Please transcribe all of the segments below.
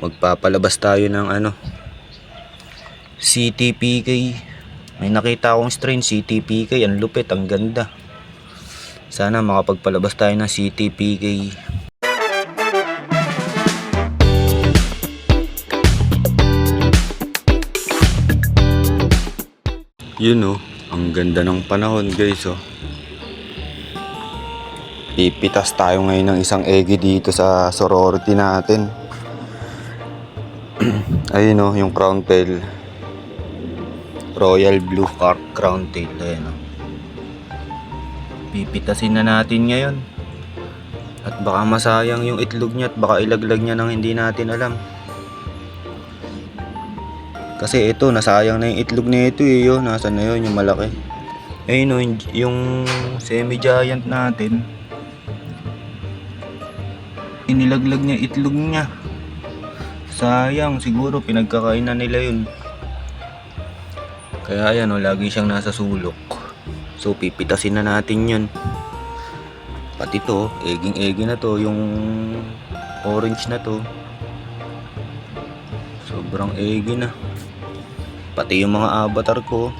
Magpapalabas tayo ng CTPK. May nakita akong strain CTPK, ang lupit, ang ganda. Sana makapagpalabas tayo ng CTPK. Yun ang ganda ng panahon guys Pipitas tayo ngayon ng isang egi dito sa sorority natin. Ayun yung crown tail, royal blue crown tail. Ayun pipitasin na natin ngayon. At baka masayang yung itlog niya at baka ilaglag niya nang hindi natin alam. Kasi ito, nasayang na yung itlog na ito Nasaan na yun yung malaki? Ayun yung semi-giant natin. Inilaglag niya itlog niya. Sayang, siguro pinagkakainan nila yun. Kaya ayan lagi siyang nasa sulok. So pipitasin na natin yun. Pati to, eging-egi na to. Yung orange na to, sobrang egi na. Pati yung mga avatar ko.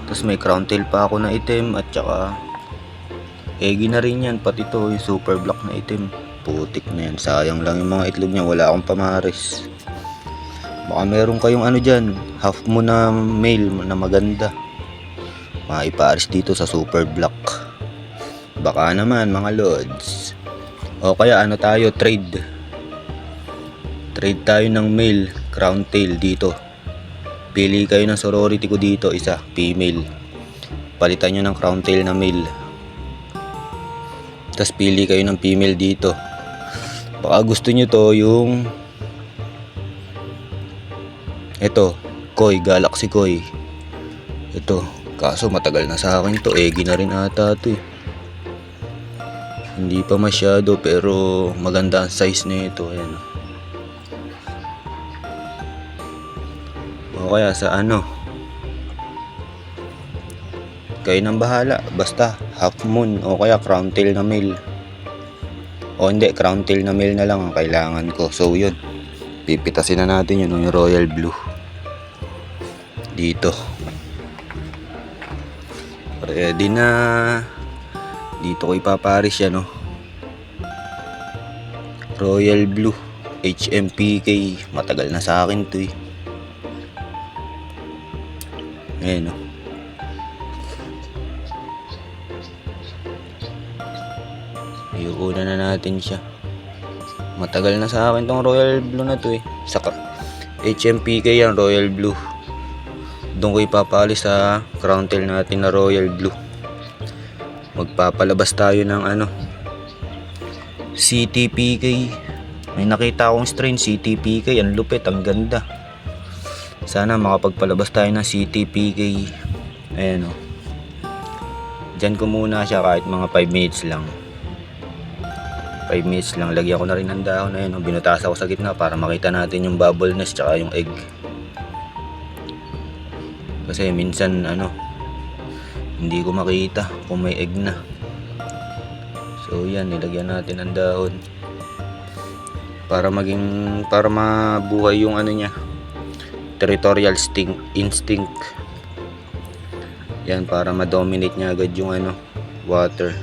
Tapos may crown tail pa ako na itim. At saka egi na rin yan. Pati to yung super black na itim. Putik na yan. Sayang lang yung mga itlog niya. Wala akong pamaris. Baka meron kayong dyan, half moon na male na maganda, maiparis dito sa super black. Baka naman mga lods. O kaya tayo, trade tayo ng male crown tail dito. Pili kayo ng sorority ko dito, isa female. Palitan nyo ng crown tail na male. Tapos pili kayo ng female dito. Baka gusto nyo to yung ito, koi, galaxy koi. Ito, kaso matagal na sa akin to. Egi na rin ata to Hindi pa masyado pero maganda ang size nito. Ayan. O kaya sa kayo nang bahala. Basta half moon o kaya crown tail na male. O hindi, crown tail na male na lang ang kailangan ko. So yun, pipitasin na natin yung royal blue dito. Ready na. Dito ko ipaparis yan royal blue HMPK. Matagal na sa akin to Ayan iuuna na natin siya. Matagal na sa akin tong royal blue na to Saka HMPK yan, royal blue. Doon ko ipapalis sa crown tail natin na royal blue. Magpapalabas tayo ng CTPK. May nakita akong strain CTPK, ang lupit, ang ganda. Sana makapagpalabas tayo ng CTPK. Ayan Diyan ko muna siya kahit mga 5 minutes lang. 5 minutes lang. Lagyan ko na rin ng dahon. Ayan binutasan ko sa gitna para makita natin yung bubble nest tsaka yung egg. Kasi minsan hindi ko makita kung may egg na. So yan, nilagyan natin ng dahon para mabuhay yung niya, territorial instinct. Yan, para ma-dominate niya agad yung water.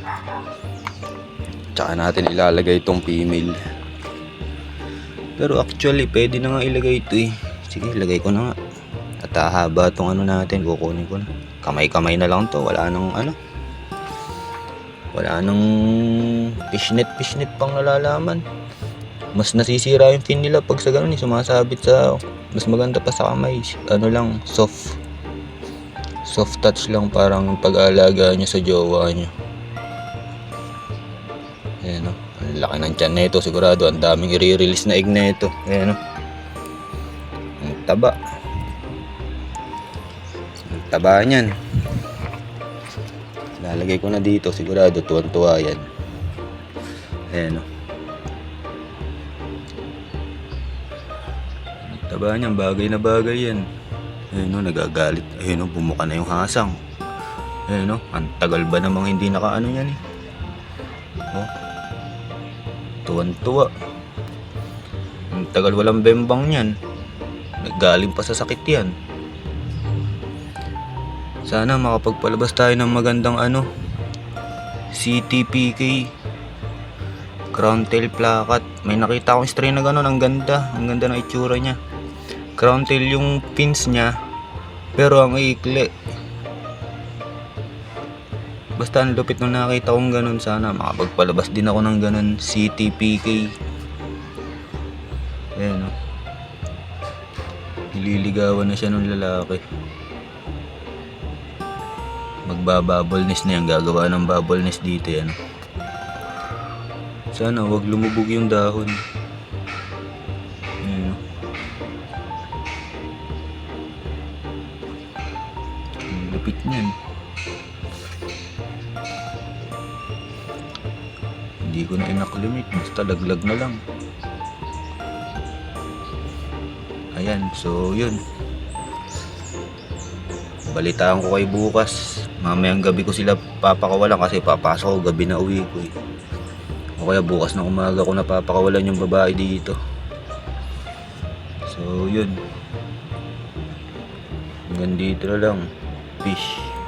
Tsaka natin ilalagay itong female. Pero actually pwede na nga ilagay ito Sige, ilagay ko na nga. At haba itong natin, kukunin ko na. Kamay-kamay na lang to. Wala nang fishnet pang nalalaman. Mas nasisira yung fin nila pag sa ganun sumasabit sa mas maganda pa sa kamay. Soft touch lang, parang pag-aalaga nyo sa jowa nyo. Ayan ang laki ng tiyan na ito. Sigurado ang daming i-release na egg na ito. Ayan ang taba. Ang taba niyan. Lalagay ko na dito. Sigurado tuwan-tuwa yan. Ayan ang taba niyan. Bagay na bagay yan. Ayan nagagalit. Ayan bumuka na yung hasang. Ayan ang tagal ba namang hindi nakaano yan tuwan-tuwa. Tagal walang bembang yan. Naggaling pa sa sakit yan. Sana makapagpalabas tayo ng magandang CTPK Crown Tail Plakat. May nakita akong strain na gano'n. Ang ganda ng itsura niya. Crown Tail yung pins niya, pero ang ikli. Basta ang lupit nung nakita kong gano'n. Sana makapagpalabas din ako ng gano'n CTPK. Ayan o. Nililigawan na siya ng lalaki. Magbabubble nest na yan. Gagawa ng bubble nest dito yan. Sana wag lumubog yung dahon. Ayan. Ang lupit niyan. Hindi ko na inaklimit. Basta laglag na lang. Ayan. So yun. Balitaan ko kayo bukas. Mamayang gabi ko sila papakawalan kasi papasok ko gabi na uwi ko eh. O kaya bukas na umaga ko napapakawalan yung babae dito. So yun. Hanggang dito na lang. Peace.